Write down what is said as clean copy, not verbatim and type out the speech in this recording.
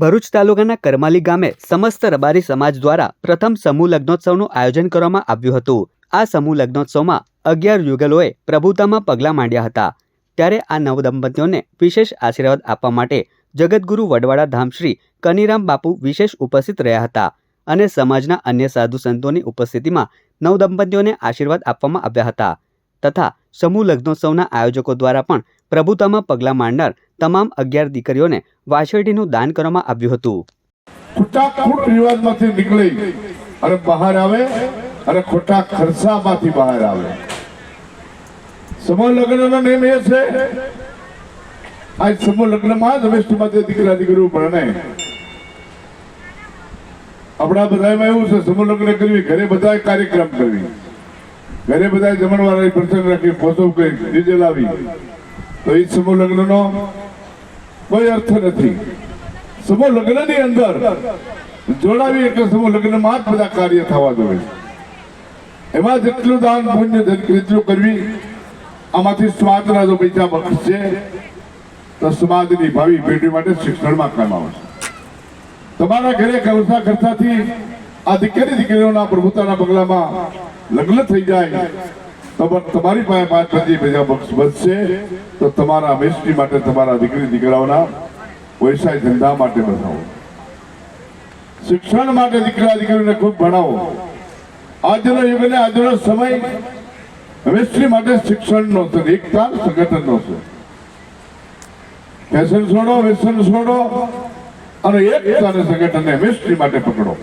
ભરૂચ તાલુકાના કરમાલી ગામે સમસ્ત રબારી સમાજ દ્વારા પ્રથમ સમૂહ લગ્નોત્સવનું આયોજન કરવામાં આવ્યું હતું। આ સમૂહ લગ્નોત્સવમાં 11 યુગલોએ પ્રભુતામાં પગલાં માંડ્યા હતા। ત્યારે આ નવદંપતીઓને વિશેષ આશીર્વાદ આપવા માટે જગતગુરુ વડવાડા ધામ શ્રી કનીરામ બાપુ વિશેષ ઉપસ્થિત રહ્યા હતા અને સમાજના અન્ય સાધુ સંતોની ઉપસ્થિતિમાં નવદંપતીઓને આશીર્વાદ આપવામાં આવ્યા હતા તથા સમૂહ લગ્નોત્સવના આયોજકો દ્વારા પણ પ્રભુતામાં પગલાં માંડનાર તમામ 11 દીકરીઓને વાછરડીનું દાન કરવામાં આવ્યું હતું। ખોટા કૂટ રિવાજમાંથી નીકળી અને બહાર આવે અને ખોટા ખર્ચામાંથી બહાર આવે। સમૂહ લગ્નનો નિયમ એ છે, આ સમૂહ લગ્નમાં જ વેસ્ટમાંથી દીકરા દીકરીઓ ભણે। આપણા બધામાં એવું છે, સમૂહ લગ્ન કરવી, ઘરે બધા કાર્યક્રમ કરવી, ઘરે બધા જમણવાર પ્રસંગ રાખી, ફોટો કરી, ડીજે લાવી, તો એ સમૂહ લગ્નનો કોઈ અર્થ નથી। સમૂહ લગ્નની અંદર જોડાવી એટલે સમૂહ લગ્નમાં જ બધા કાર્ય થવા જોઈએ। એમાં જેટલું દાન પુણ્ય જેટલું કરવી, આમાંથી સમાજના જો પૈસા બચશે તો સમાજની ભાવિ પેઢી માટે શિક્ષણમાં કામ આવશે। તમારા ઘરે ખર્ચાથી આ દીકરીઓના પ્રભુતાના પગલામાં લગ્ન થઈ જાય તો તમારી પાસે 5-5 પૈસા બચશે તો તમારા હંમેશની માટે તમારા દીકરાઓના વ્યવસાય ધંધા માટે બનાવો, શિક્ષણ માટે દીકરીઓને ખૂબ ભણાવો। આજનો યુગ અને આજનો સમય હંમેશની માટે શિક્ષણનો છે, એકતા સંગઠનનો છે। ફેશન છોડો, વ્યસન છોડો અને એકતા અને સંગઠનને હંમેશની માટે પકડો।